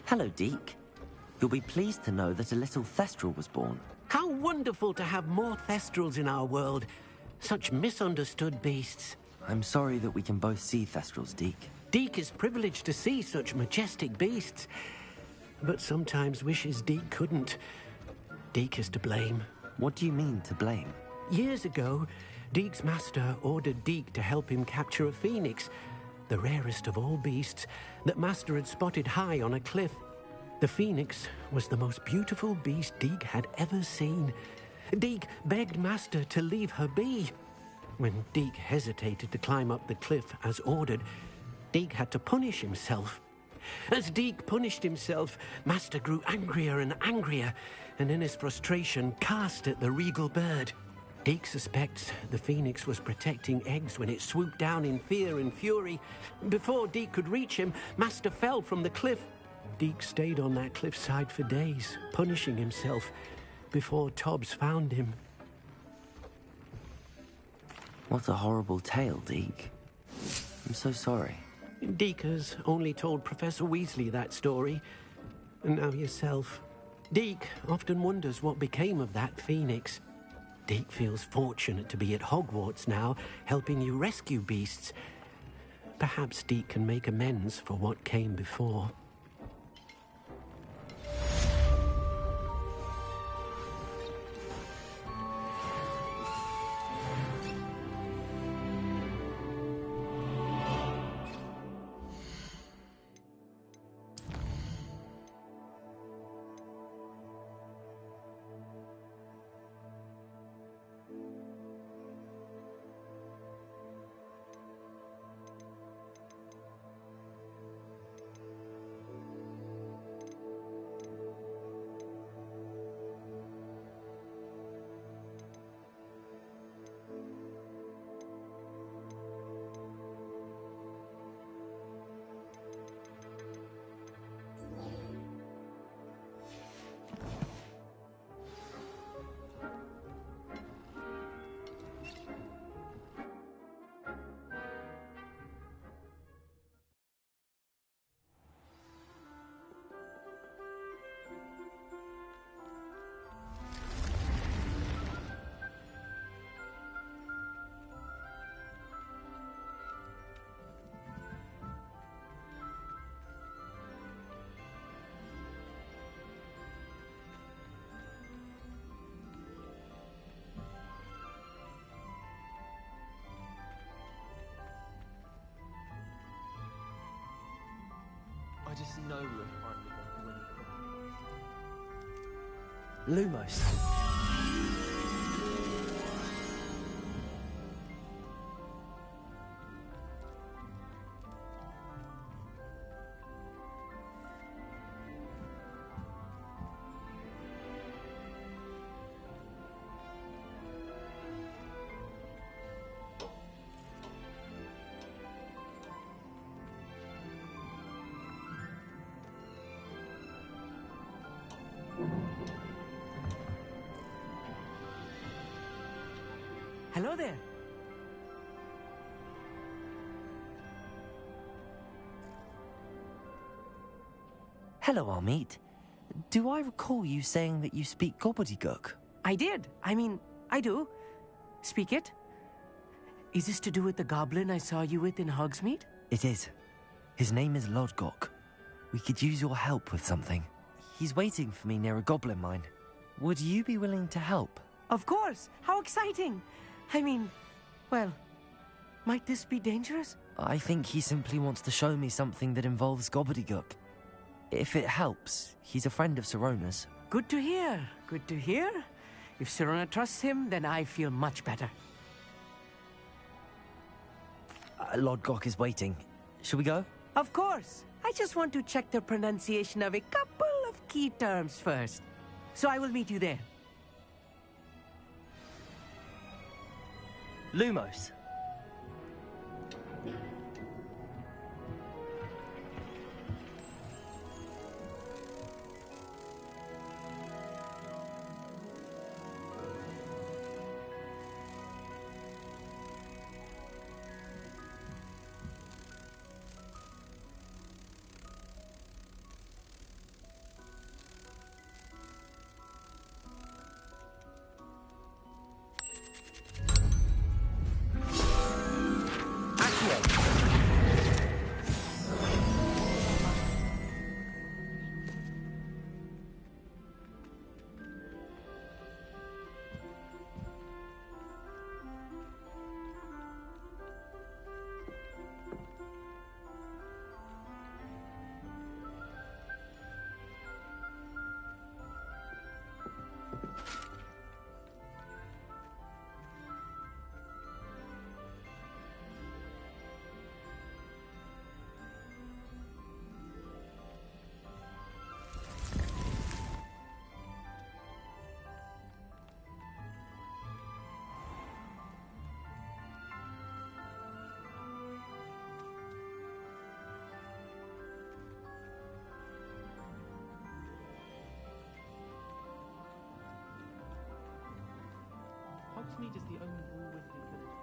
Hello, Deke. You'll be pleased to know that a little Thestral was born. How wonderful to have more Thestrals in our world. Such misunderstood beasts. I'm sorry that we can both see Thestrals, Deke. Deke is privileged to see such majestic beasts, but sometimes wishes Deke couldn't. Deke is to blame. What do you mean, to blame? Years ago, Deke's master ordered Deke to help him capture a phoenix, the rarest of all beasts, that master had spotted high on a cliff. The phoenix was the most beautiful beast Deke had ever seen. Deke begged master to leave her be. When Deke hesitated to climb up the cliff as ordered, Deke had to punish himself. As Deke punished himself, master grew angrier and angrier, and in his frustration cast at the regal bird. Deke suspects the phoenix was protecting eggs when it swooped down in fear and fury. Before Deke could reach him, master fell from the cliff. Deke stayed on that cliffside for days, punishing himself, before Tobbs found him. What a horrible tale, Deke. I'm so sorry. Deke has only told Professor Weasley that story, and now yourself. Deke often wonders what became of that phoenix. Deke feels fortunate to be at Hogwarts now, helping you rescue beasts. Perhaps Deke can make amends for what came before. I just know we'll finally get the winning. Lumos. Hello there. Hello, Armeet. Do I recall you saying that you speak gobbledygook? I did. I mean, I do. Speak it. Is this to do with the goblin I saw you with in Hogsmeade? It is. His name is Lodgok. We could use your help with something. He's waiting for me near a goblin mine. Would you be willing to help? Of course. How exciting. I mean, well, might this be dangerous? I think he simply wants to show me something that involves gobbledygook. If it helps, he's a friend of Sirona's. Good to hear. Good to hear. If Sirona trusts him, then I feel much better. Lodgok is waiting. Shall we go? Of course. I just want to check the pronunciation of a couple of key terms first. So I will meet you there. Lumos. Revelio! Hogsmeade is the only rule within village.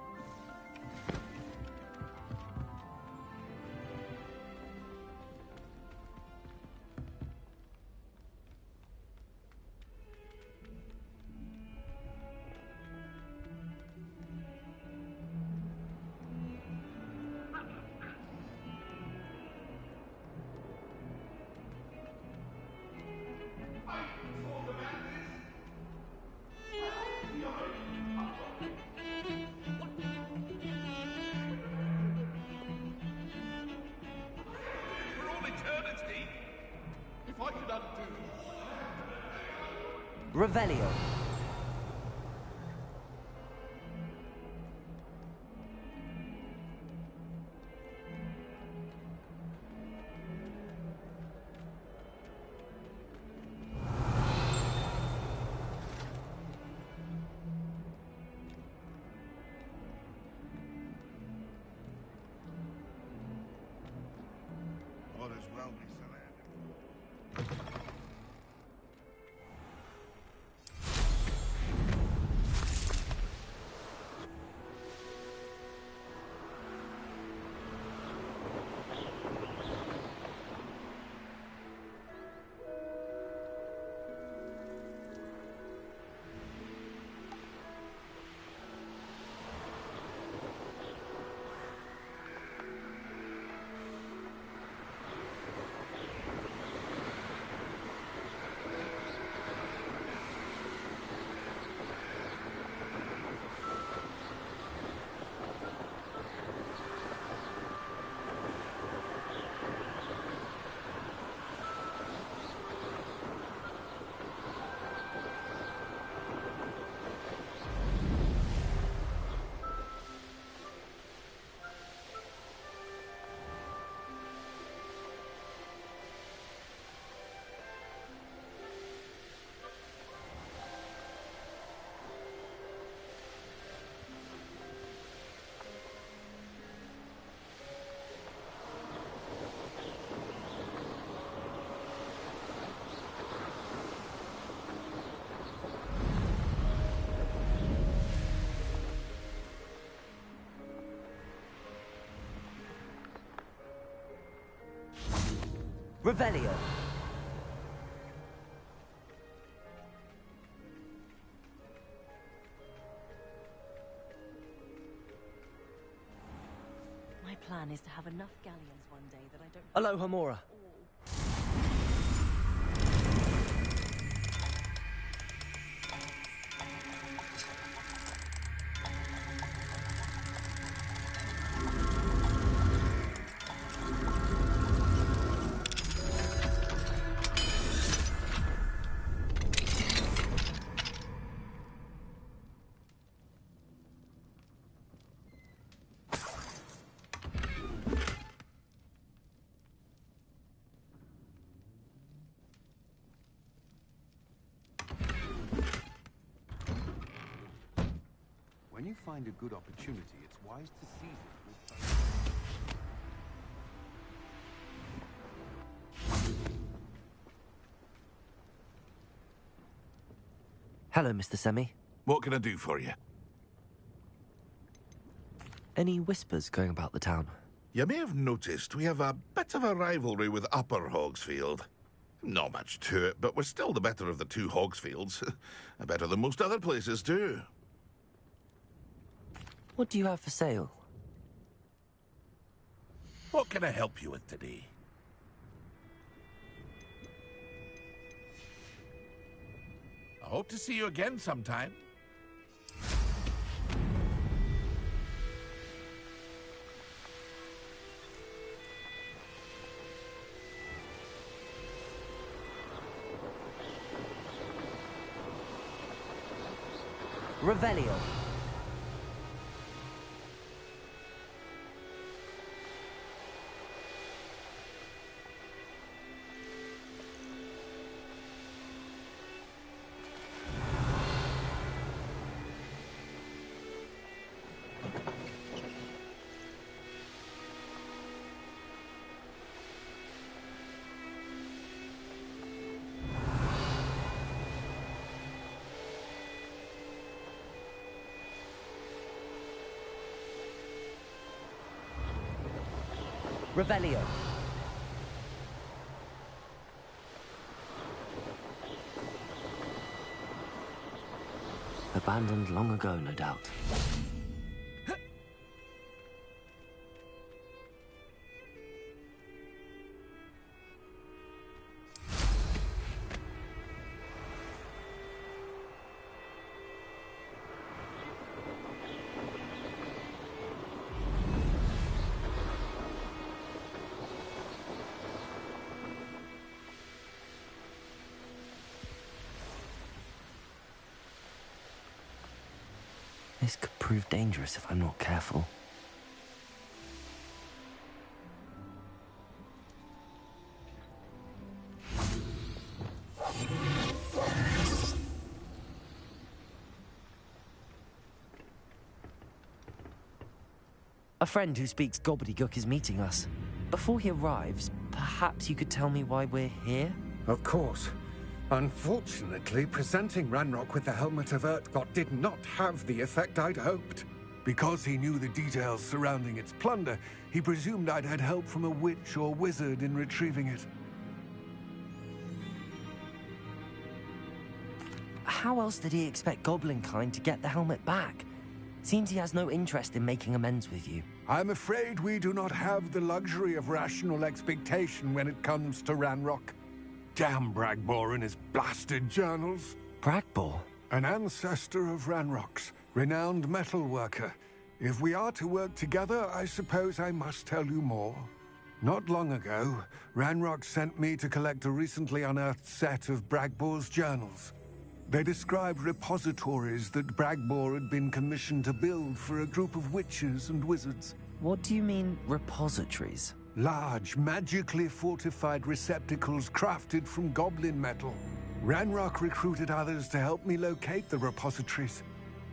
For all eternity? If I could undo... Revelio. All is well, Mr. Land. Revelio. My plan is to have enough galleons one day that I don't... Aloha Mora. When you find a good opportunity, it's wise to seize it with both. Hello, Mr. Semi. What can I do for you? Any whispers going about the town? You may have noticed we have a bit of a rivalry with Upper Hogsfield. Not much to it, but we're still the better of the two Hogsfields. Better than most other places, too. What do you have for sale? What can I help you with today? I hope to see you again sometime. Revelio. Revelio. Abandoned long ago, no doubt. This could prove dangerous if I'm not careful. A friend who speaks gobbledygook is meeting us. Before he arrives, perhaps you could tell me why we're here? Of course. Unfortunately, presenting Ranrock with the Helmet of Urtkot did not have the effect I'd hoped. Because he knew the details surrounding its plunder, he presumed I'd had help from a witch or wizard in retrieving it. How else did he expect Goblinkind to get the helmet back? Seems he has no interest in making amends with you. I'm afraid we do not have the luxury of rational expectation when it comes to Ranrock. Damn Bragbor and his blasted journals. Bragbor? An ancestor of Ranrock's, renowned metalworker. If we are to work together, I suppose I must tell you more. Not long ago, Ranrock sent me to collect a recently unearthed set of Bragbor's journals. They described repositories that Bragbor had been commissioned to build for a group of witches and wizards. What do you mean, repositories? Large, magically fortified receptacles crafted from goblin metal. Ranrock recruited others to help me locate the repositories.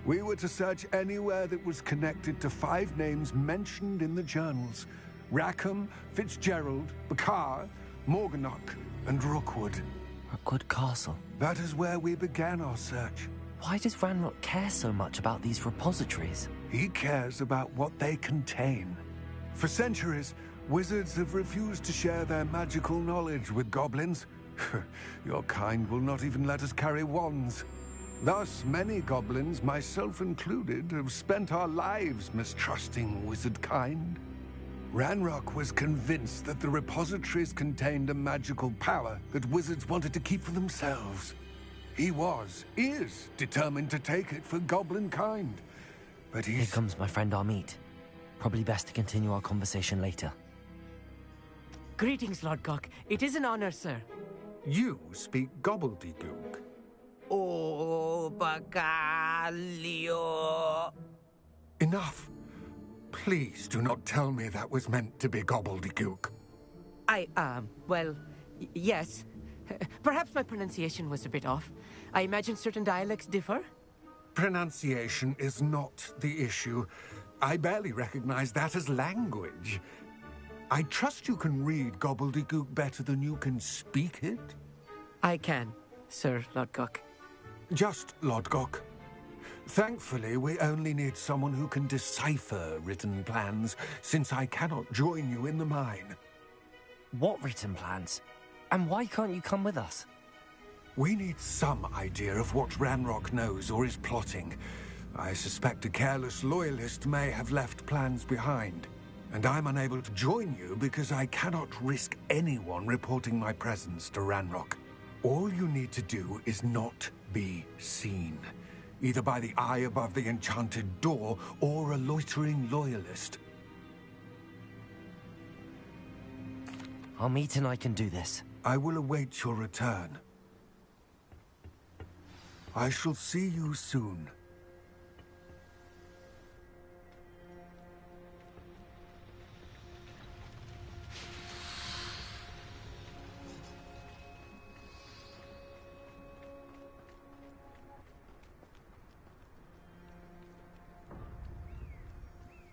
We were to search anywhere that was connected to 5 names mentioned in the journals: Rackham, Fitzgerald, Bakar, Morganach, and Rookwood. Rookwood Castle. That is where we began our search. Why does Ranrock care so much about these repositories? He cares about what they contain. For centuries, wizards have refused to share their magical knowledge with goblins. Your kind will not even let us carry wands. Thus, many goblins, myself included, have spent our lives mistrusting wizard kind. Ranrock was convinced that the repositories contained a magical power that wizards wanted to keep for themselves. He is determined to take it for goblin kind. But Here comes my friend Amit. Probably best to continue our conversation later. Greetings, Lord Gok. It is an honor, sir. You speak gobbledygook. Oh, Bagalio. Enough. Please do not tell me that was meant to be gobbledygook. Well, yes. Perhaps my pronunciation was a bit off. I imagine certain dialects differ. Pronunciation is not the issue. I barely recognize that as language. I trust you can read gobbledygook better than you can speak it? I can, Sir Lodgok. Just Lodgok. Thankfully, we only need someone who can decipher written plans, since I cannot join you in the mine. What written plans? And why can't you come with us? We need some idea of what Ranrock knows or is plotting. I suspect a careless loyalist may have left plans behind. And I'm unable to join you because I cannot risk anyone reporting my presence to Ranrock. All you need to do is not be seen, either by the eye above the enchanted door or a loitering loyalist. Amit and I can do this. I will await your return. I shall see you soon.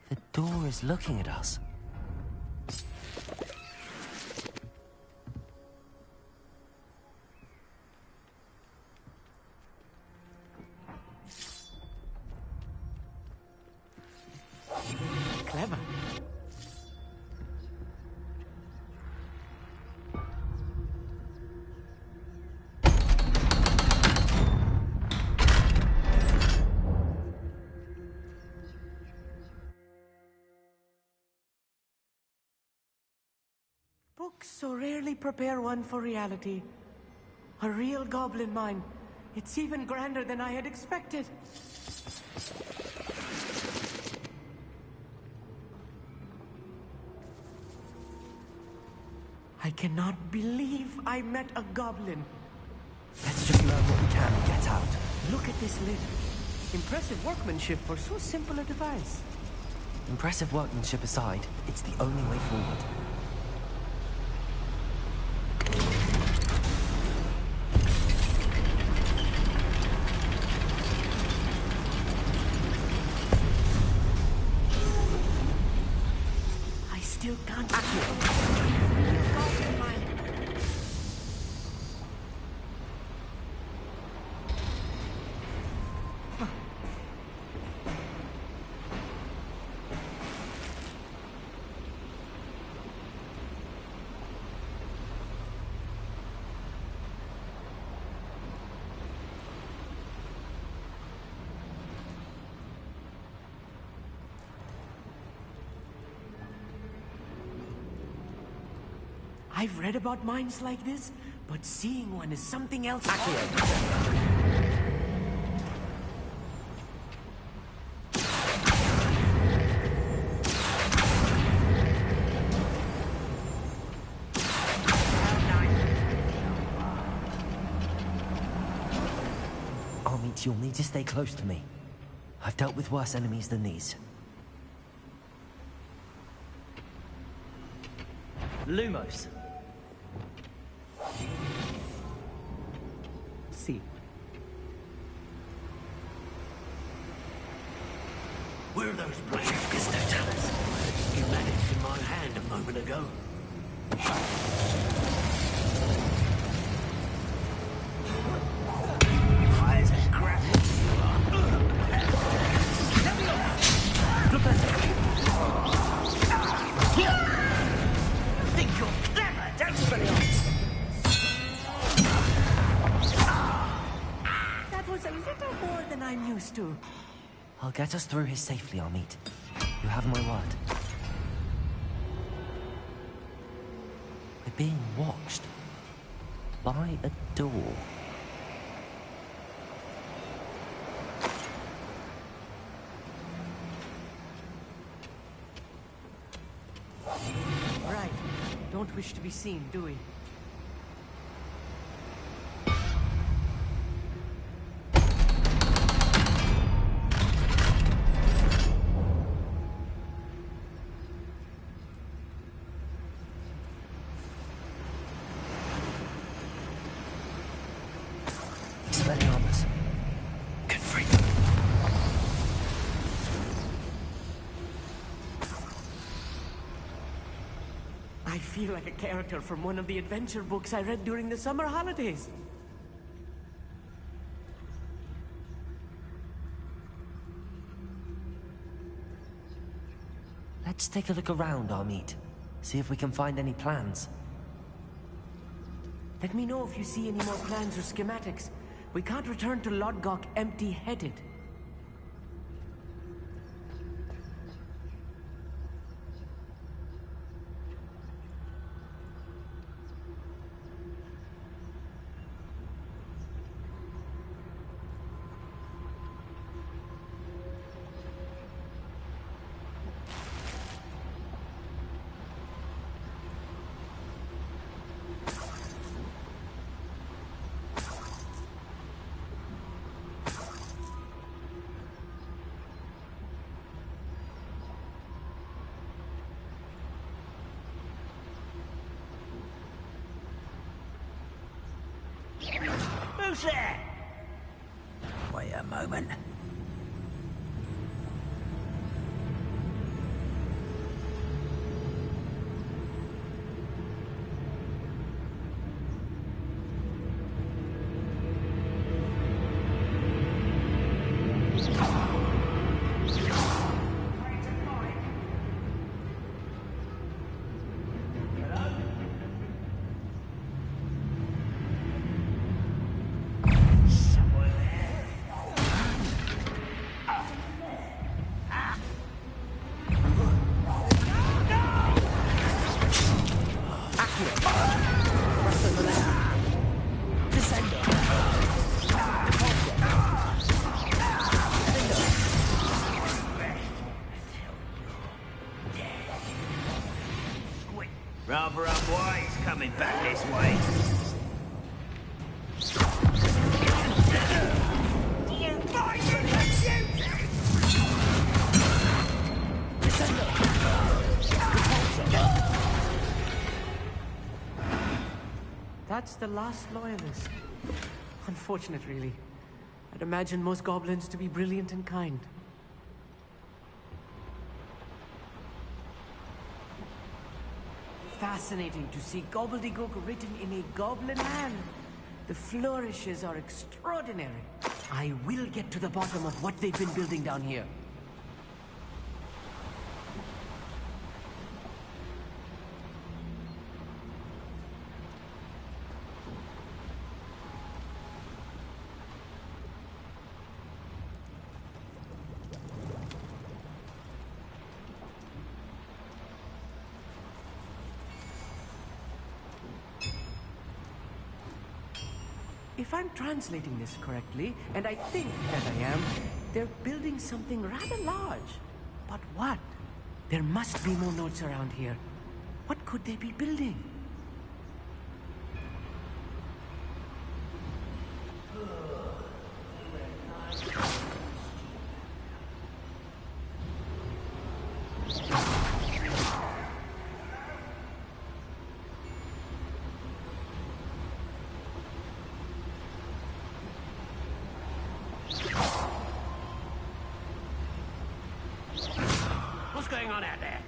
The door is looking at us. Clever. Books so rarely prepare one for reality. A real goblin mine. It's even grander than I had expected. I cannot believe I met a goblin. Let's just learn what we can and get out. Look at this lid. Impressive workmanship for so simple a device. Impressive workmanship aside, it's the only way forward. I still can't goblin mine. I've read about mines like this, but seeing one is something else. Amit, you'll need to stay close to me. I've dealt with worse enemies than these. Lumos. See. Where are those blades? Schematics in my hand a moment ago. Eyes and graphics. Think you're clever, don't you? That was a little more than I'm used to. I'll get us through here safely, Amit. You have my word. We're being watched. By a door. Right. Don't wish to be seen, do we? Expelliarmus. Get free. I feel like a character from one of the adventure books I read during the summer holidays. Let's take a look around, Amit. See if we can find any plans. Let me know if you see any more plans or schematics. We can't return to Lodgok empty-headed. Who's there? Wait a moment. Rather unwise coming back this way. That's the last loyalist. Unfortunate, really. I'd imagine most goblins to be brilliant and kind. Fascinating to see gobbledygook written in a goblin hand. The flourishes are extraordinary. I will get to the bottom of what they've been building down here. If I'm translating this correctly, and I think that I am, they're building something rather large. But what? There must be more notes around here. What could they be building? What's going on out there?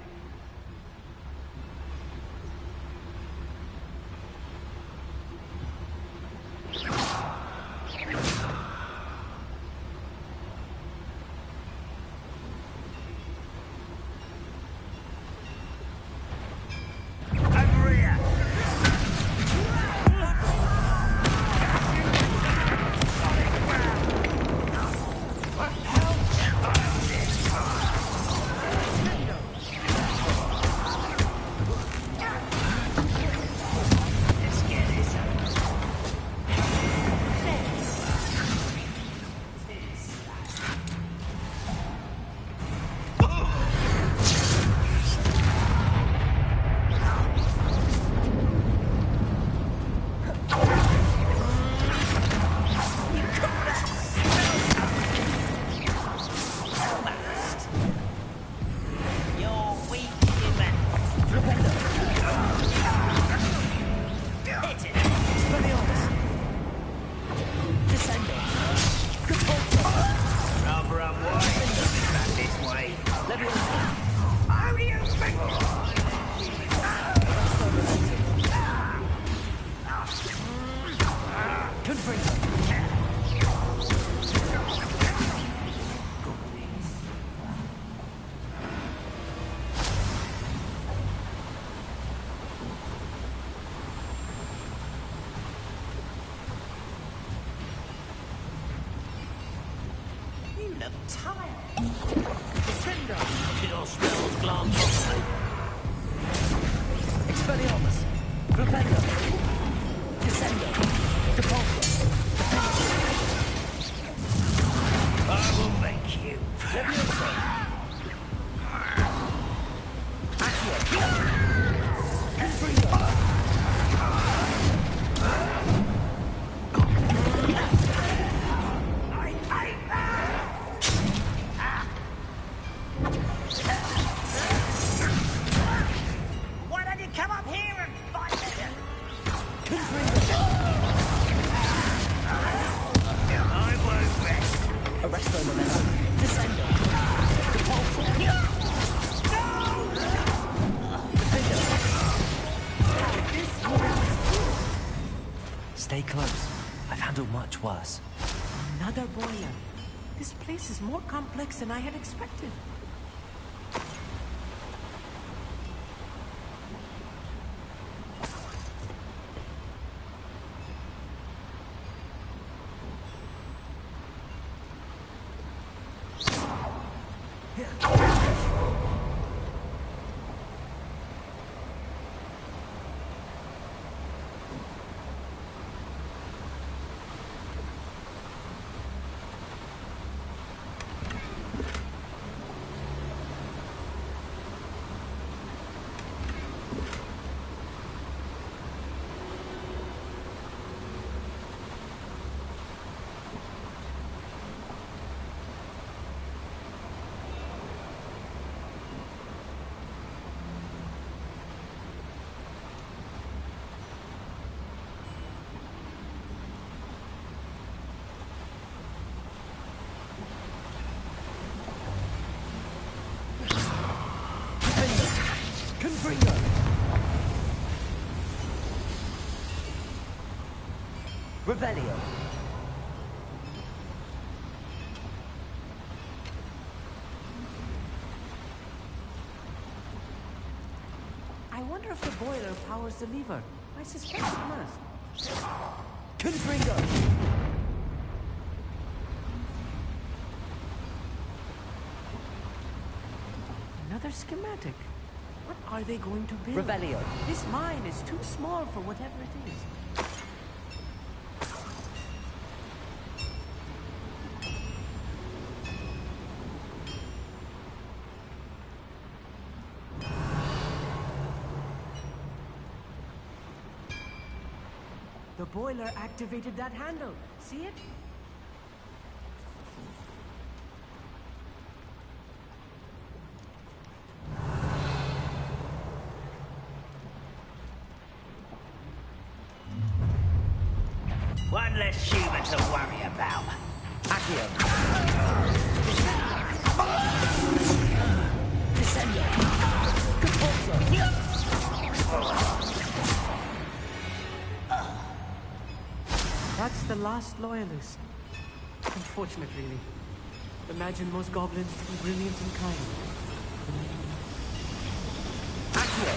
Why don't you come up here and fight me? stay close. I've handled much worse. Another boiler. This place is more complex than I had expected. Revelio. I wonder if the boiler powers the lever. I suspect it must. Confringo! Another schematic. What are they going to build? Revelio. This mine is too small for whatever it is. The boiler activated that handle. See it? One less human to worry about. Accio. Descendo. That's the last loyalist. Unfortunate, really. Imagine most goblins to be brilliant and kind. Accio.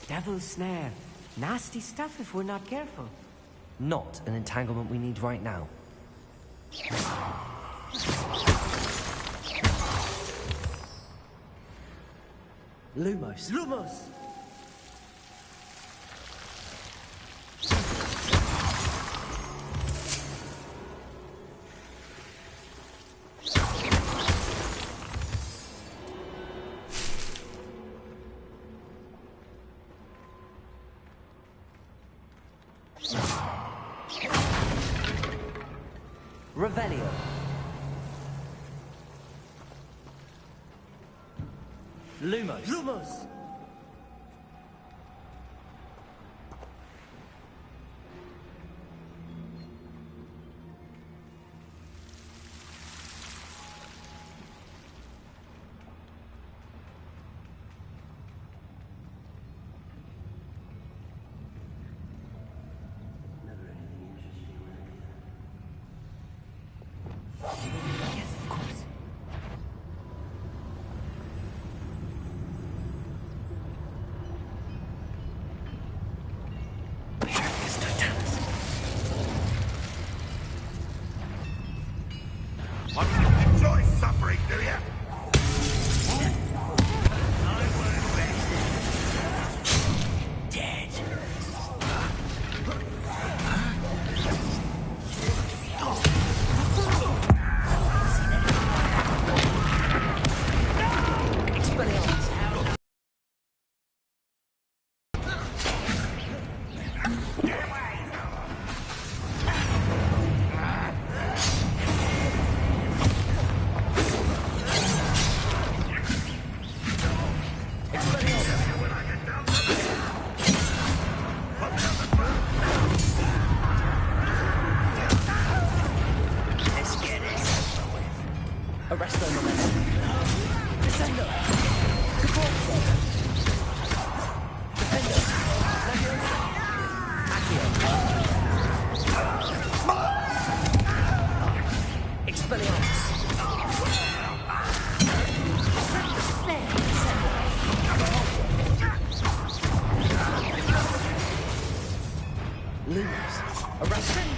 Devil's snare. Nasty stuff if we're not careful. Not an entanglement we need right now. Lumos. Lumos! Revelio. Lumos. Lumos! Yes, of course. Enjoy suffering, do ya? Dead.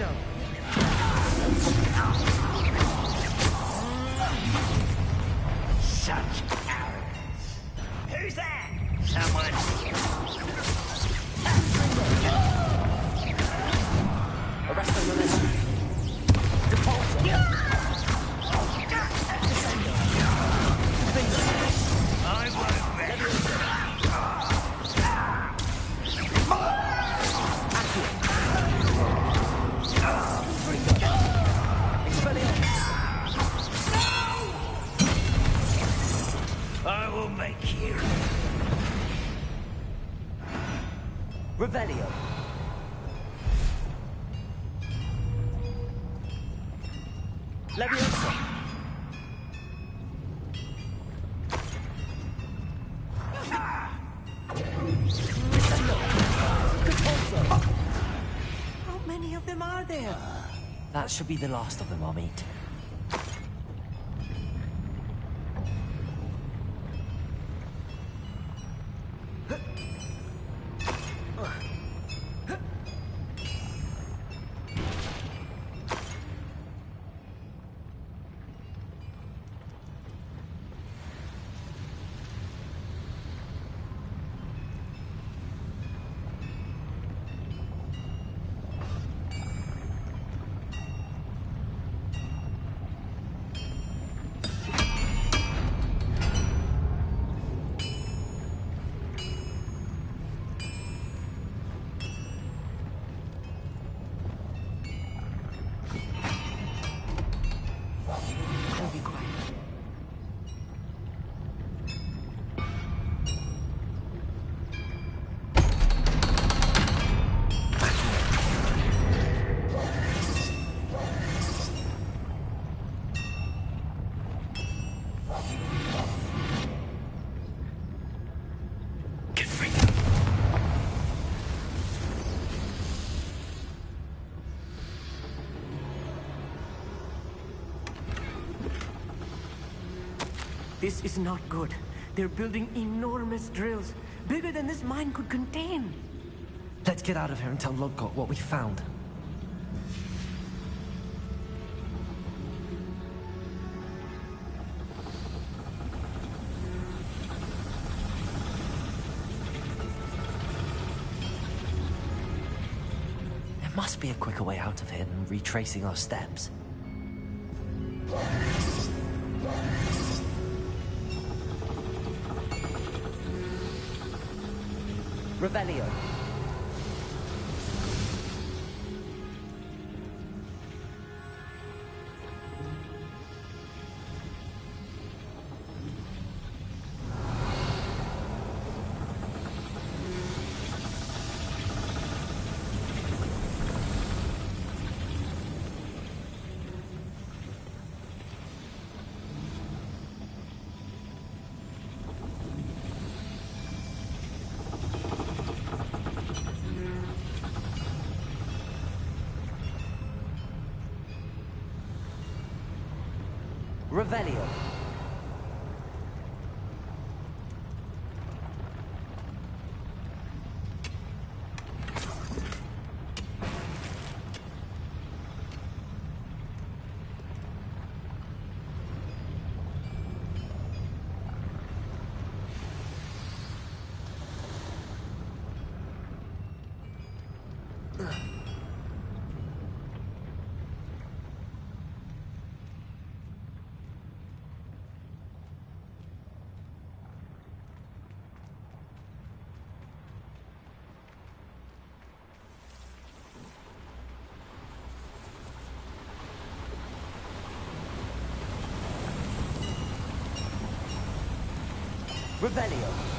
Crescendo! Such arrogance. Who's there? Someone. Arresto Milena. Depulso. Descendo. Bingo. I won't let I will make you. Revelio. Leviosa. How many of them are there? That should be the last of them I'll meet. I'll be quiet. This is not good. They're building enormous drills, bigger than this mine could contain. Let's get out of here and tell Lodgok what we found. There must be a quicker way out of here than retracing our steps. Revelio. Revelio. Revelio.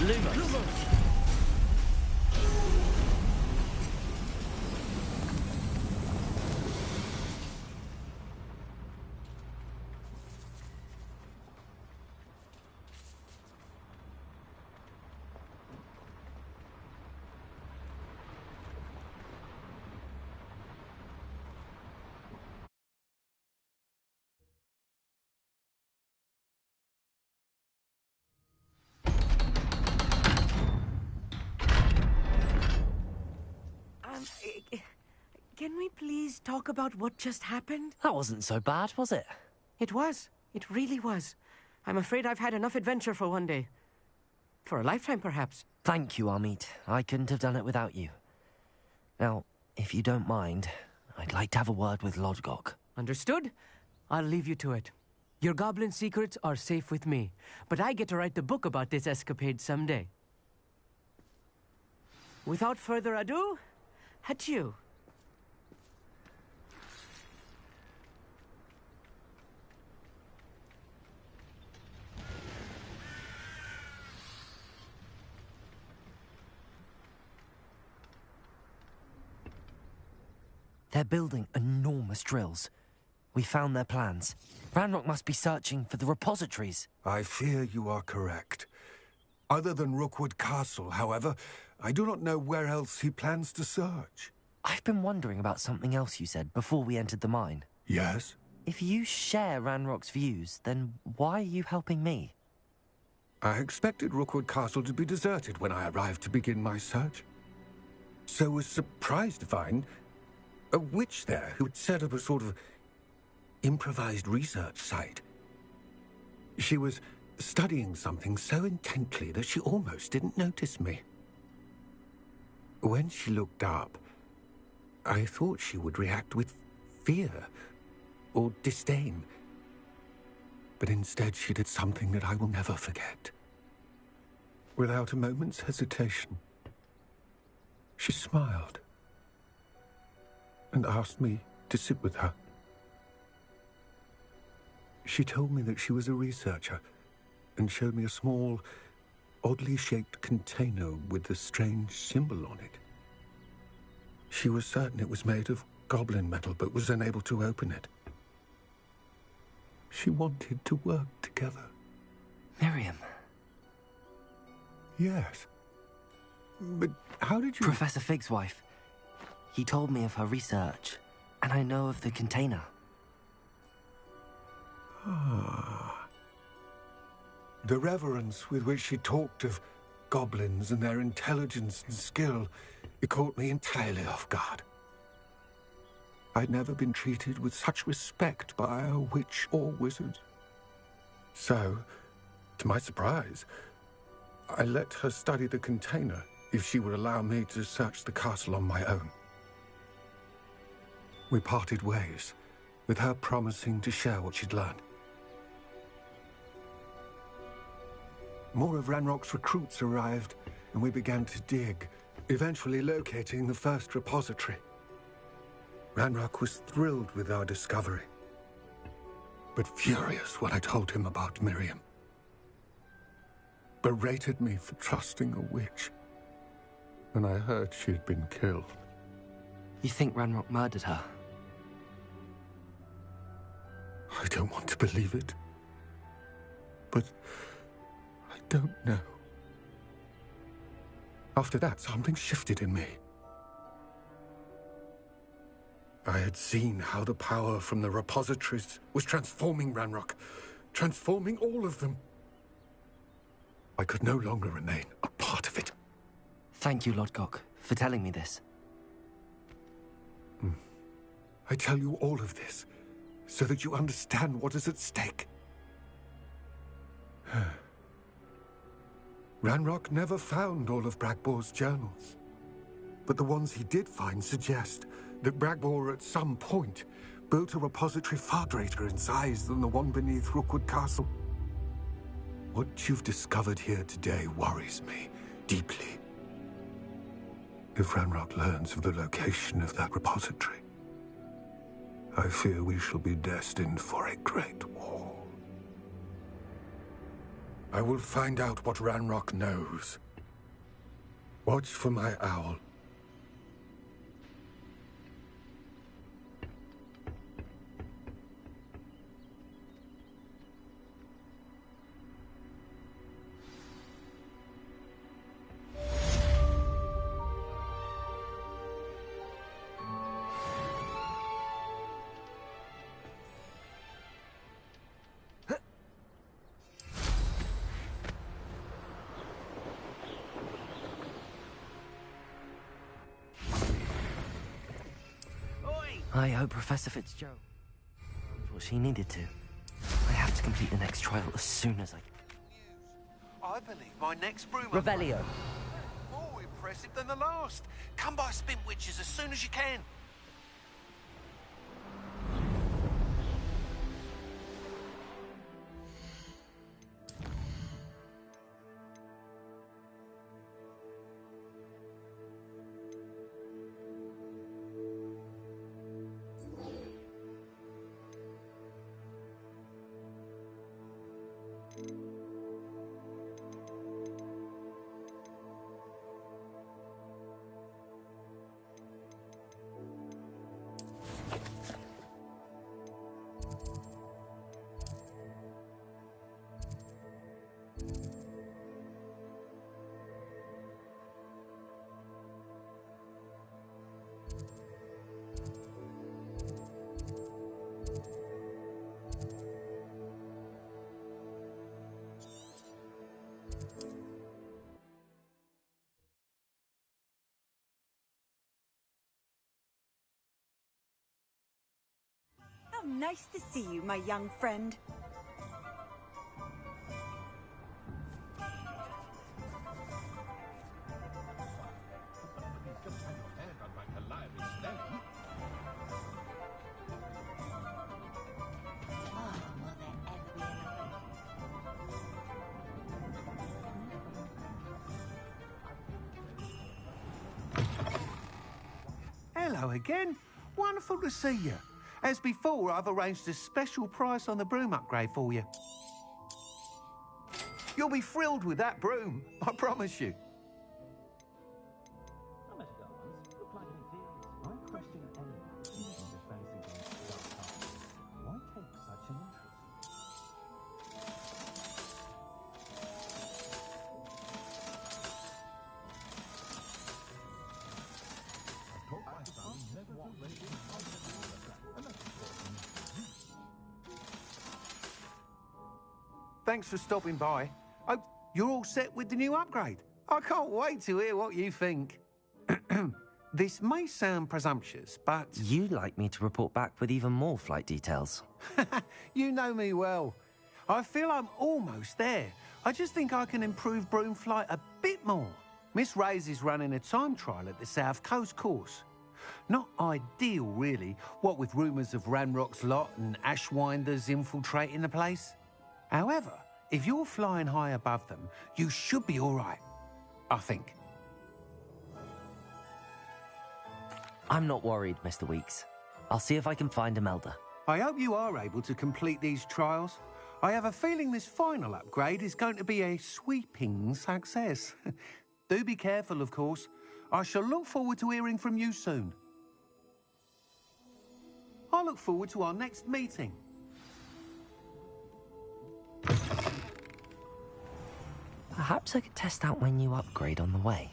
Lumos. Can we please talk about what just happened? That wasn't so bad, was it? It was. It really was. I'm afraid I've had enough adventure for one day. For a lifetime, perhaps. Thank you, Amit. I couldn't have done it without you. Now, if you don't mind, I'd like to have a word with Lodgok. Understood? I'll leave you to it. Your goblin secrets are safe with me, but I get to write the book about this escapade someday. Without further ado, adieu. They're building enormous drills. We found their plans. Ranrock must be searching for the repositories. I fear you are correct. Other than Rookwood Castle, however, I do not know where else he plans to search. I've been wondering about something else you said before we entered the mine. Yes? If you share Ranrock's views, then why are you helping me? I expected Rookwood Castle to be deserted when I arrived to begin my search. So was surprised to find a witch there who had set up a sort of improvised research site. She was studying something so intently that she almost didn't notice me. When she looked up, I thought she would react with fear or disdain. But instead she did something that I will never forget. Without a moment's hesitation, she smiled and asked me to sit with her. She told me that she was a researcher and showed me a small, oddly shaped container with a strange symbol on it. She was certain it was made of goblin metal, but was unable to open it. She wanted to work together. Miriam. Yes. But how did you... Professor Fig's wife. He told me of her research, and I know of the container. Ah. The reverence with which she talked of goblins and their intelligence and skill, it caught me entirely off guard. I'd never been treated with such respect by a witch or wizard. So, to my surprise, I let her study the container if she would allow me to search the castle on my own. We parted ways, with her promising to share what she'd learned. More of Ranrock's recruits arrived, and we began to dig, eventually locating the first repository. Ranrock was thrilled with our discovery, but furious when I told him about Miriam. Berated me for trusting a witch, and I heard she had been killed. You think Ranrock murdered her? I don't want to believe it, but I don't know. After that, something shifted in me. I had seen how the power from the repositories was transforming Ranrock, transforming all of them. I could no longer remain a part of it. Thank you, Lodgok, for telling me this. I tell you all of this so that you understand what is at stake. Ranrock never found all of Bragbor's journals, but the ones he did find suggest that Bragbor at some point built a repository far greater in size than the one beneath Rookwood Castle. What you've discovered here today worries me deeply. If Ranrock learns of the location of that repository, I fear we shall be destined for a great war. I will find out what Ranrock knows. Watch for my owl. I owe Professor Fitzgerald what she needed to. I have to complete the next trial as soon as I can. I believe my next broom Revelio. more impressive than the last. Come by Spinwitches as soon as you can. How nice to see you, my young friend. Hello again. Wonderful to see you. As before, I've arranged a special price on the broom upgrade for you. You'll be thrilled with that broom, I promise you. I met a girl once. Looked like an inferior. I question anyone who uses defense against dark arts. Why take such an interest? Thanks for stopping by. Oh, you're all set with the new upgrade. I can't wait to hear what you think. This may sound presumptuous, but... You'd like me to report back with even more flight details. You know me well. I feel I'm almost there. I just think I can improve broom flight a bit more. Miss Ray's is running a time trial at the South Coast course. Not ideal, really, what with rumours of Ranrock's lot and Ashwinders infiltrating the place. However, if you're flying high above them, you should be all right, I think. I'm not worried, Mr. Weeks. I'll see if I can find Imelda. I hope you are able to complete these trials. I have a feeling this final upgrade is going to be a sweeping success. Do be careful, of course. I shall look forward to hearing from you soon. I look forward to our next meeting. Perhaps I could test out my new upgrade on the way.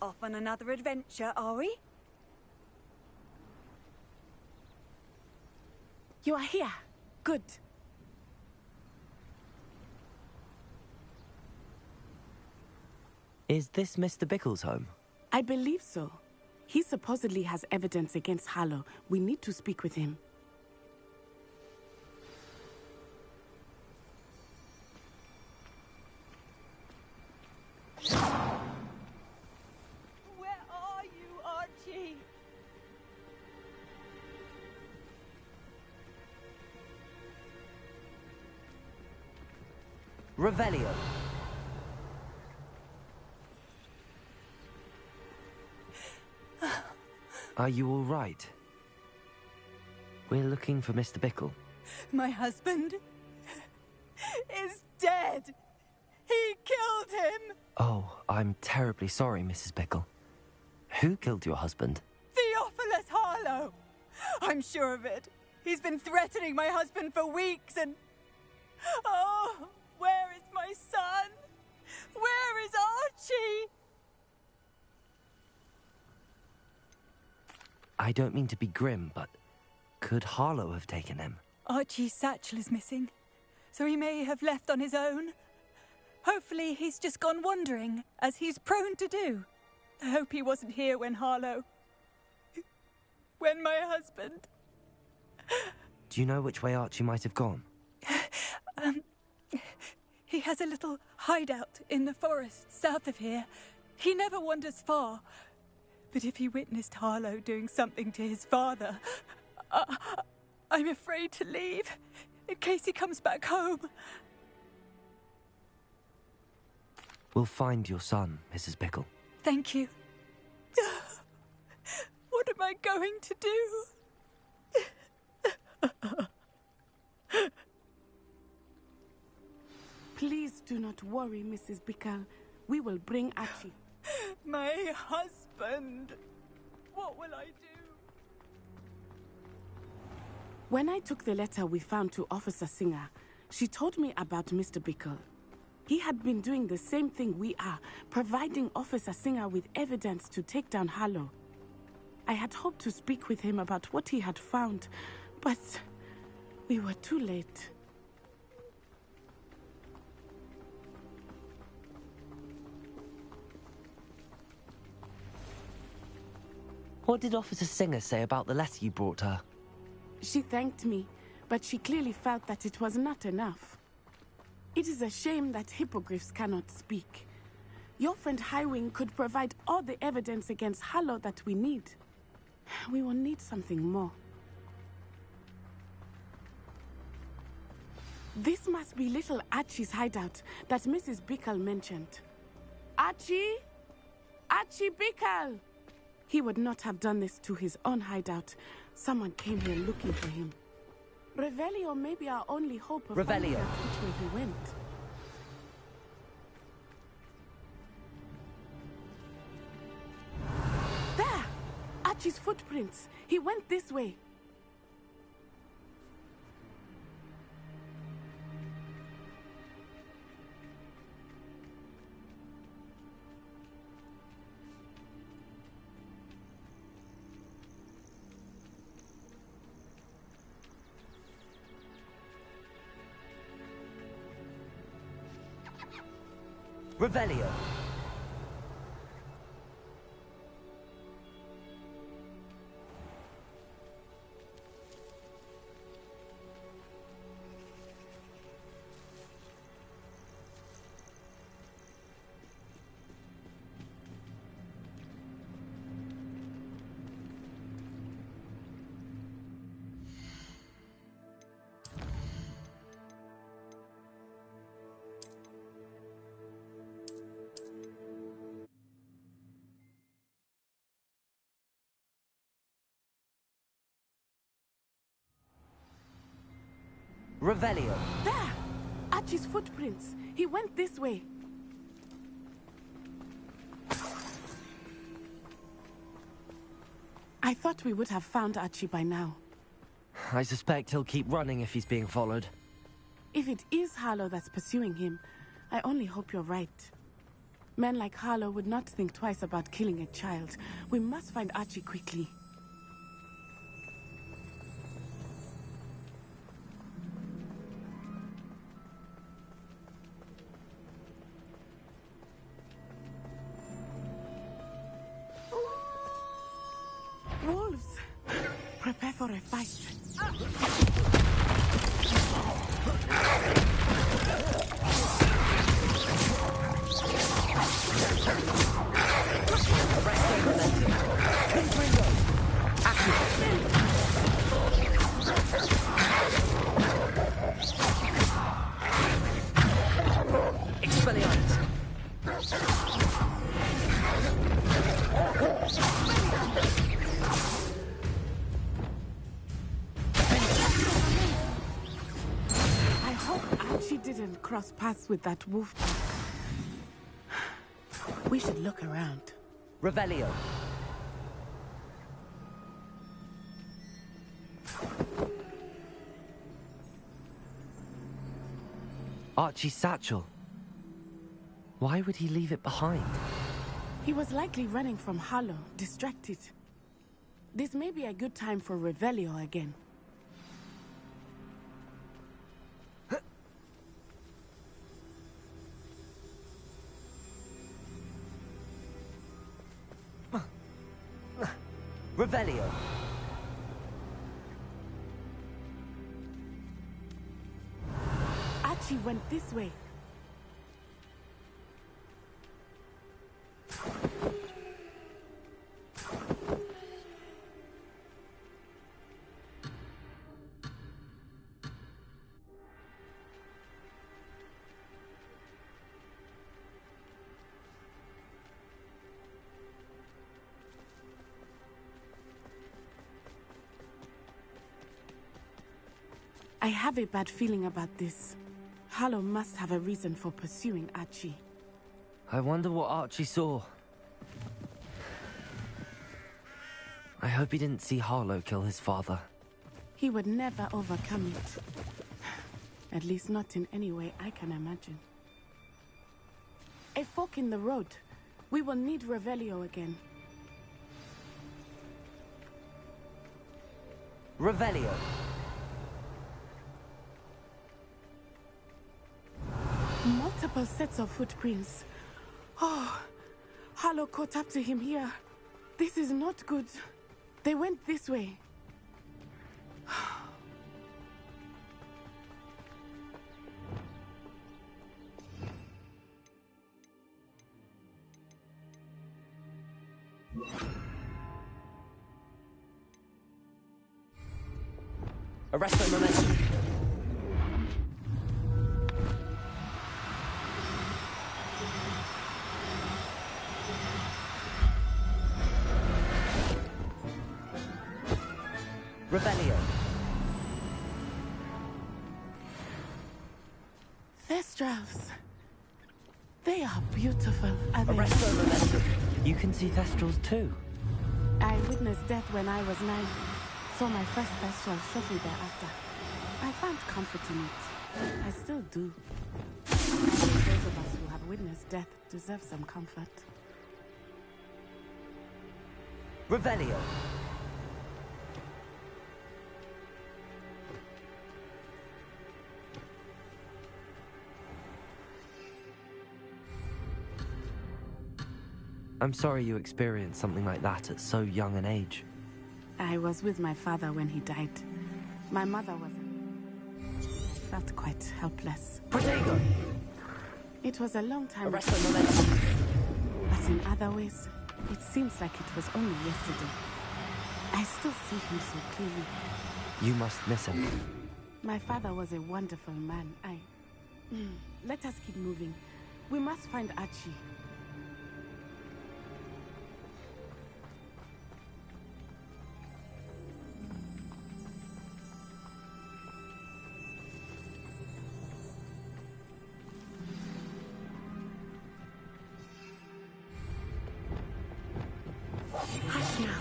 Off on another adventure, are we? You are here. Good. Is this Mr. Bickle's home? I believe so. He supposedly has evidence against Harlow. We need to speak with him. Where are you, Archie? Revelio. Are you all right? We're looking for Mr. Bickle. My husband is dead. He killed him. Oh, I'm terribly sorry, Mrs. Bickle. Who killed your husband? Theophilus Harlow. I'm sure of it. He's been threatening my husband for weeks and... Oh, where is my son? Where is Archie? I don't mean to be grim, but could Harlow have taken him? Archie's satchel is missing, so he may have left on his own. Hopefully he's just gone wandering, as he's prone to do. I hope he wasn't here when when my husband... Do you know which way Archie might have gone? He has a little hideout in the forest south of here. He never wanders far. But if he witnessed Harlow doing something to his father, I'm afraid to leave, in case he comes back home. We'll find your son, Mrs. Bickle. Thank you. What am I going to do? Please do not worry, Mrs. Bickle. We will bring Archie. My husband. What will I do? When I took the letter we found to Officer Singer, she told me about Mr. Bickle. He had been doing the same thing we are, providing Officer Singer with evidence to take down Harlow. I had hoped to speak with him about what he had found, but we were too late. What did Officer Singer say about the letter you brought her? She thanked me, but she clearly felt that it was not enough. It is a shame that hippogriffs cannot speak. Your friend Highwing could provide all the evidence against Harlow that we need. We will need something more. This must be little Archie's hideout that Mrs. Bickle mentioned. Archie? Archie Bickle! He would not have done this to his own hideout. Someone came here looking for him. Revelio may be our only hope of finding out which way he went. There! Archie's footprints. He went this way. Revelio. Revelio. There! Archie's footprints. He went this way. I thought we would have found Archie by now. I suspect he'll keep running if he's being followed. If it is Harlow that's pursuing him, I only hope you're right. Men like Harlow would not think twice about killing a child. We must find Archie quickly. Wolves! Prepare for a fight. I hope Archie didn't cross paths with that wolf. We should look around. Revelio. Archie's satchel. Why would he leave it behind? He was likely running from Harlow, distracted. This may be a good time for Revelio again. Revelio. Archie went this way. I have a bad feeling about this. Harlow must have a reason for pursuing Archie. I wonder what Archie saw. I hope he didn't see Harlow kill his father. He would never overcome it. At least not in any way I can imagine. A fork in the road. We will need Revelio again. Revelio. Multiple sets of footprints. Oh, Harlow caught up to him here. This is not good. They went this way. Arrest the momentum. Revelio. Thestrals. They are beautiful, are they? Arrest the momentum. You can see Thestrals too. I witnessed death when I was 9. Saw my first Thestral shortly thereafter. I found comfort in it. I still do. I think those of us who have witnessed death deserve some comfort. Revelio. I'm sorry you experienced something like that at so young an age. I was with my father when he died. My mother was... felt quite helpless. Protego! It was a long time Arrest ago. the momentum. But in other ways, it seems like it was only yesterday. I still see him so clearly. You must miss him. My father was a wonderful man. Let us keep moving. We must find Archie. Hush now.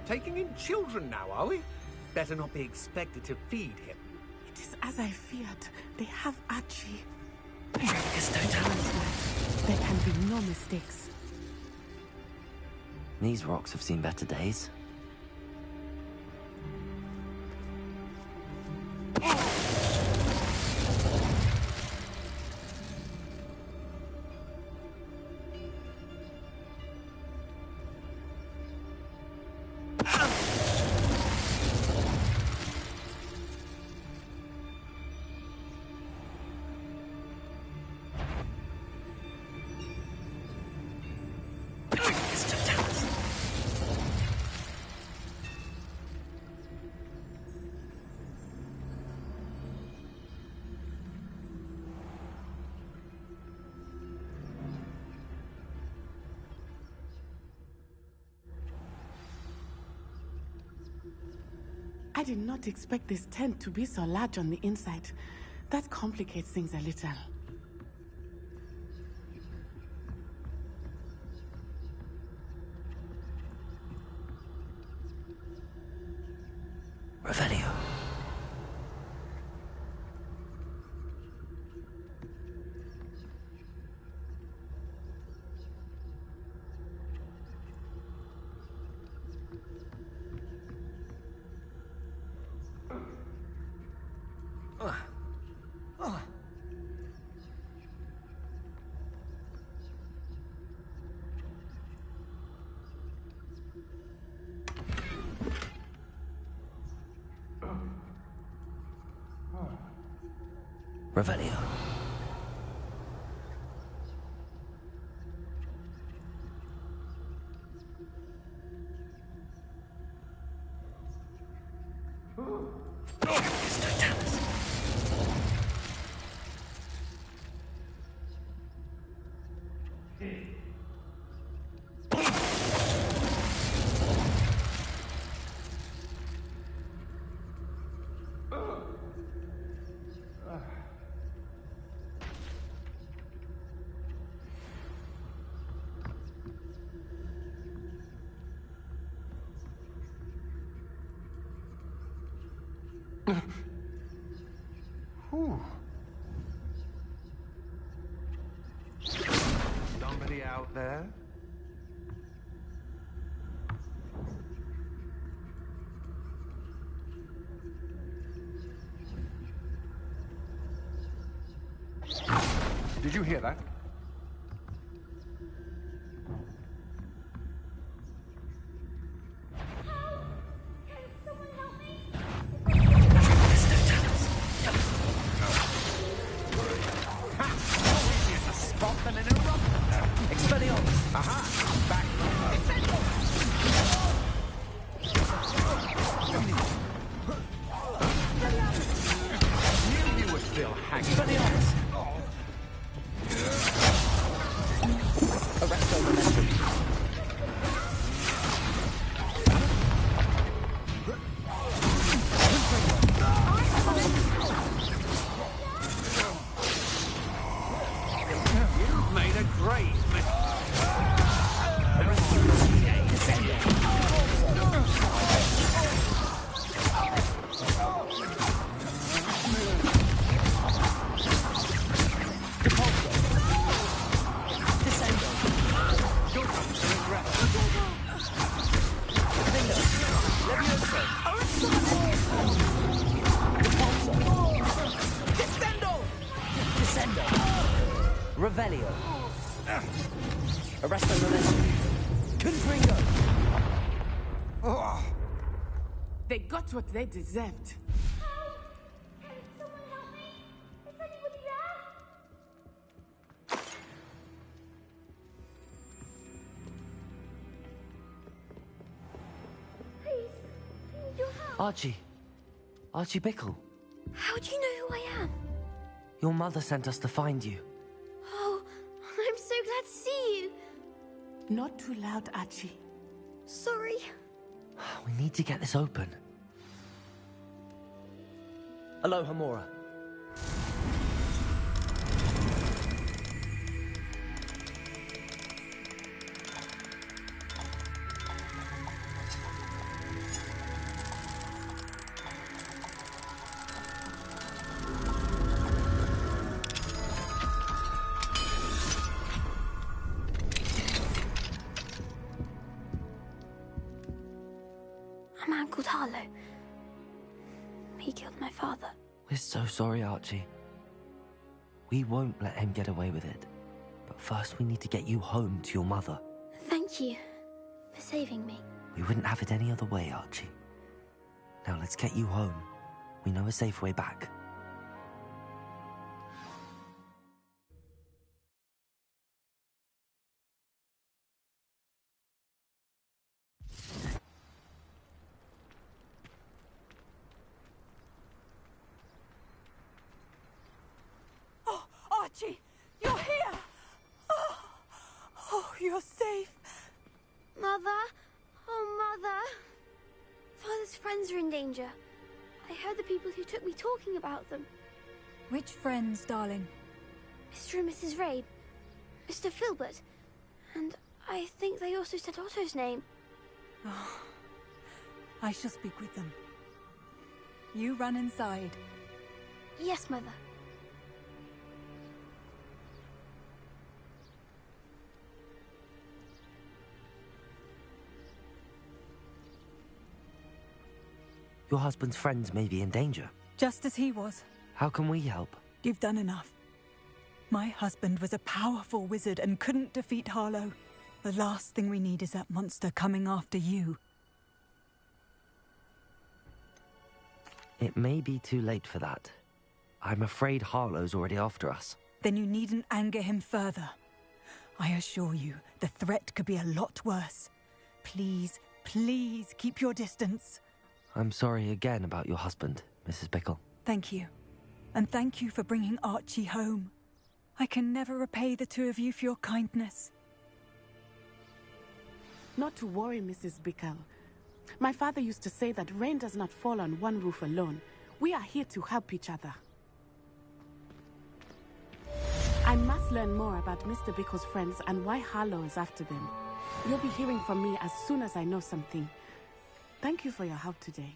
Taking in children now, are we? Better not be expected to feed him. It is as I feared. They have Archie. Just don't tell him. They There can be no mistakes. These rocks have seen better days. I did not expect this tent to be so large on the inside. That complicates things a little. Revelio. Revelio. Somebody out there? Did you hear that? Revelio. Arresto Memento. Confringo. They got what they deserved. Archie. Archie Bickle. How do you know who I am? Your mother sent us to find you. Oh, I'm so glad to see you. Not too loud, Archie. Sorry. We need to get this open. Aloha, Mora. Harlow. He killed my father. We're so sorry, Archie. We won't let him get away with it. But first we need to get you home to your mother. Thank you for saving me. We wouldn't have it any other way, Archie. Now let's get you home. We know a safe way back. Oh, Archie, you're here! Oh, you're safe. Mother? Oh, Mother. Father's friends are in danger. I heard the people who took me talking about them. Which friends, darling? Mr. and Mrs. Rabe, Mr. Filbert, and I think they also said Otto's name. Oh, I shall speak with them. You run inside. Yes, Mother. Your husband's friends may be in danger. Just as he was. How can we help? You've done enough. My husband was a powerful wizard and couldn't defeat Harlow. The last thing we need is that monster coming after you. It may be too late for that. I'm afraid Harlow's already after us. Then you needn't anger him further. I assure you, the threat could be a lot worse. Please, please keep your distance. I'm sorry again about your husband, Mrs. Bickle. Thank you. And thank you for bringing Archie home. I can never repay the two of you for your kindness. Not to worry, Mrs. Bickle. My father used to say that rain does not fall on one roof alone. We are here to help each other. I must learn more about Mr. Bickle's friends and why Harlow is after them. You'll be hearing from me as soon as I know something. Thank you for your help today.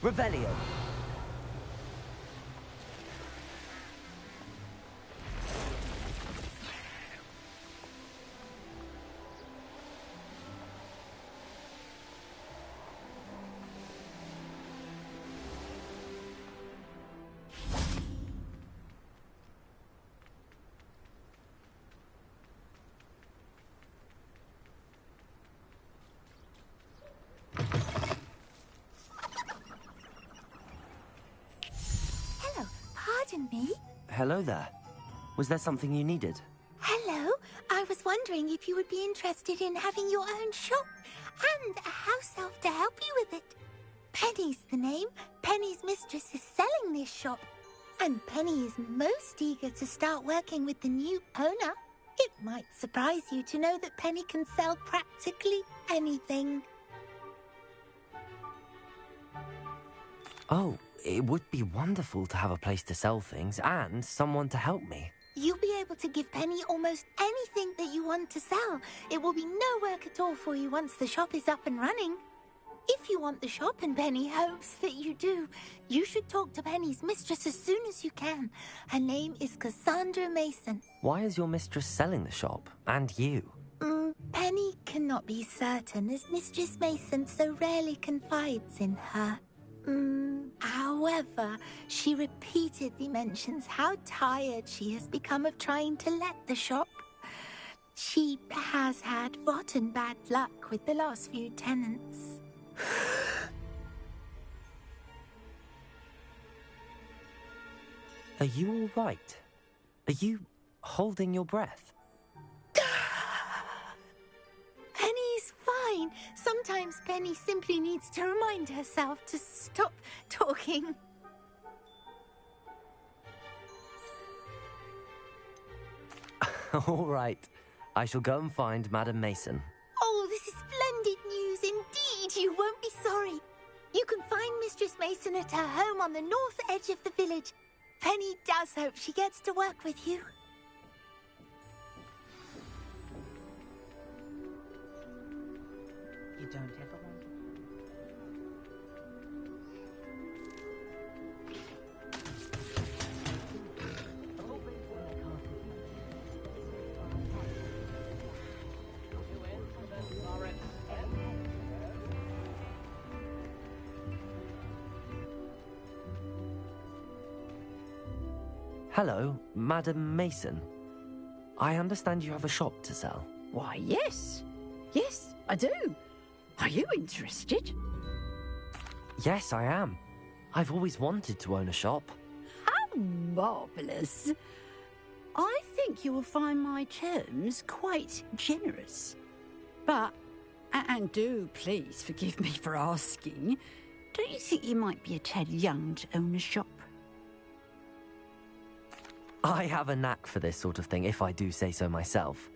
Revelio. Pardon me? Hello there. Was there something you needed? Hello. I was wondering if you would be interested in having your own shop and a house elf to help you with it. Penny's the name. Penny's mistress is selling this shop. And Penny is most eager to start working with the new owner. It might surprise you to know that Penny can sell practically anything. Oh, it would be wonderful to have a place to sell things and someone to help me. You'll be able to give Penny almost anything that you want to sell. It will be no work at all for you once the shop is up and running. If you want the shop and Penny hopes that you do, you should talk to Penny's mistress as soon as you can. Her name is Cassandra Mason. Why is your mistress selling the shop? And you? Penny cannot be certain as Mistress Mason so rarely confides in her. However, she repeatedly mentions how tired she has become of trying to let the shop. She has had rotten bad luck with the last few tenants. Are you all right? Are you holding your breath? Penny's fine. Sometimes Penny simply needs to remind herself to stop talking. All right. I shall go and find Madam Mason. Oh, this is splendid news indeed. You won't be sorry. You can find Mistress Mason at her home on the north edge of the village. Penny does hope she gets to work with you. You don't ever want Hello, Madam Mason. I understand you have a shop to sell. Why, yes. Yes, I do. Are you interested? Yes, I am. I've always wanted to own a shop. How marvellous. I think you will find my terms quite generous. But, and do please forgive me for asking, don't you think you might be a tad young to own a shop? I have a knack for this sort of thing, if I do say so myself.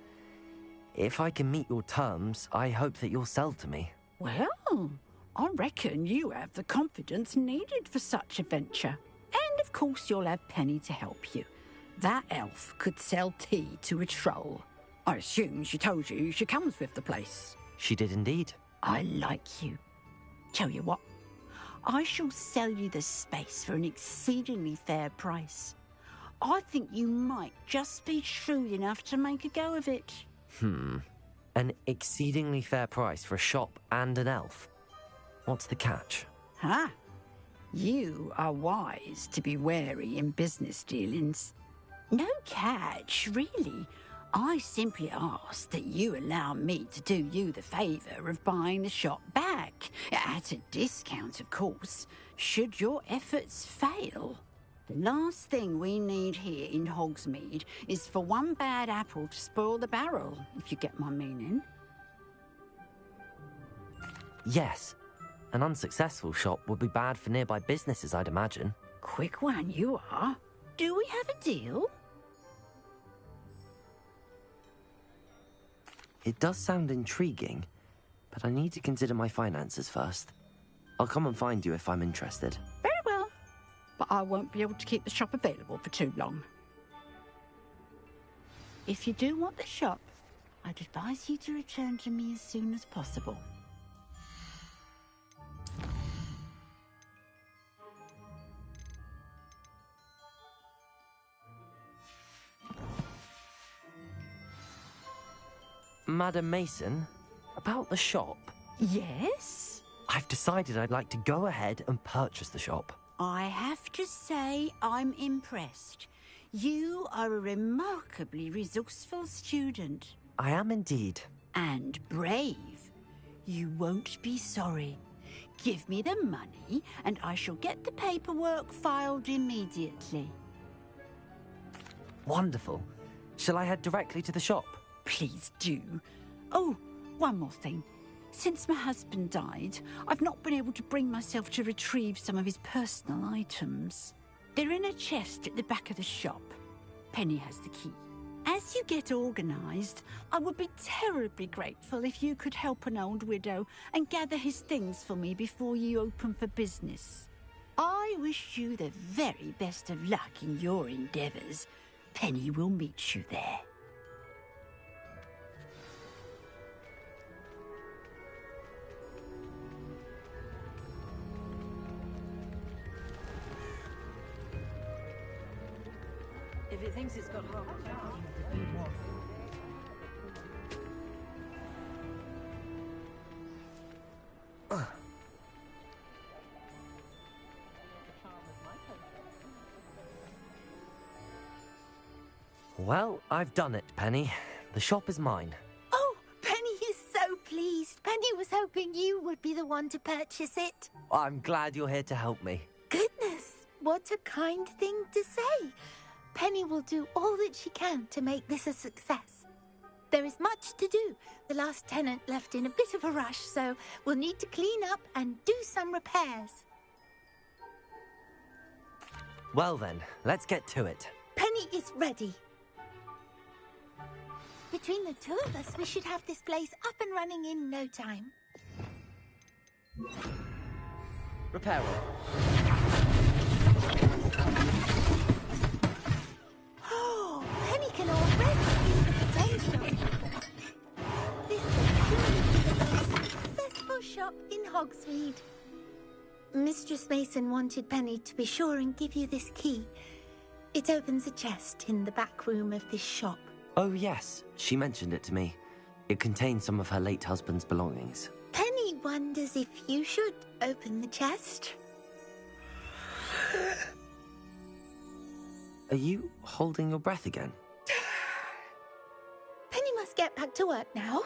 If I can meet your terms, I hope that you'll sell to me. Well, I reckon you have the confidence needed for such a venture. And of course you'll have Penny to help you. That elf could sell tea to a troll. I assume she told you she comes with the place. She did indeed. I like you. Tell you what, I shall sell you the space for an exceedingly fair price. I think you might just be shrewd enough to make a go of it. An exceedingly fair price for a shop and an elf. What's the catch? Huh? You are wise to be wary in business dealings. No catch, really. I simply ask that you allow me to do you the favour of buying the shop back. At a discount, of course, should your efforts fail. The last thing we need here in Hogsmeade is for one bad apple to spoil the barrel, if you get my meaning. Yes. An unsuccessful shop would be bad for nearby businesses, I'd imagine. Quick one you are. Do we have a deal? It does sound intriguing, but I need to consider my finances first. I'll come and find you if I'm interested. Very well, but I won't be able to keep the shop available for too long. If you do want the shop, I'd advise you to return to me as soon as possible. Madam Mason, about the shop. Yes? I've decided I'd like to go ahead and purchase the shop. I have to say I'm impressed. You are a remarkably resourceful student. I am indeed. And brave. You won't be sorry. Give me the money and I shall get the paperwork filed immediately. Wonderful. Shall I head directly to the shop? Please do. Oh, one more thing. Since my husband died, I've not been able to bring myself to retrieve some of his personal items. They're in a chest at the back of the shop. Penny has the key. As you get organised, I would be terribly grateful if you could help an old widow and gather his things for me before you open for business. I wish you the very best of luck in your endeavours. Penny will meet you there. If it thinks it's got Hogwarts. Well, I've done it, Penny. The shop is mine. Oh, Penny is so pleased. Penny was hoping you would be the one to purchase it. I'm glad you're here to help me. Goodness, what a kind thing to say. Penny will do all that she can to make this a success. There is much to do. The last tenant left in a bit of a rush, so we'll need to clean up and do some repairs. Well then, let's get to it. Penny is ready. Between the two of us, we should have this place up and running in no time. Repair. Oh, Penny can already see the potential. This is the most successful shop in Hogsmeade. Mistress Mason wanted Penny to be sure and give you this key. It opens a chest in the back room of this shop. Oh yes, she mentioned it to me. It contains some of her late husband's belongings. Penny wonders if you should open the chest. Are you holding your breath again? Penny must get back to work now.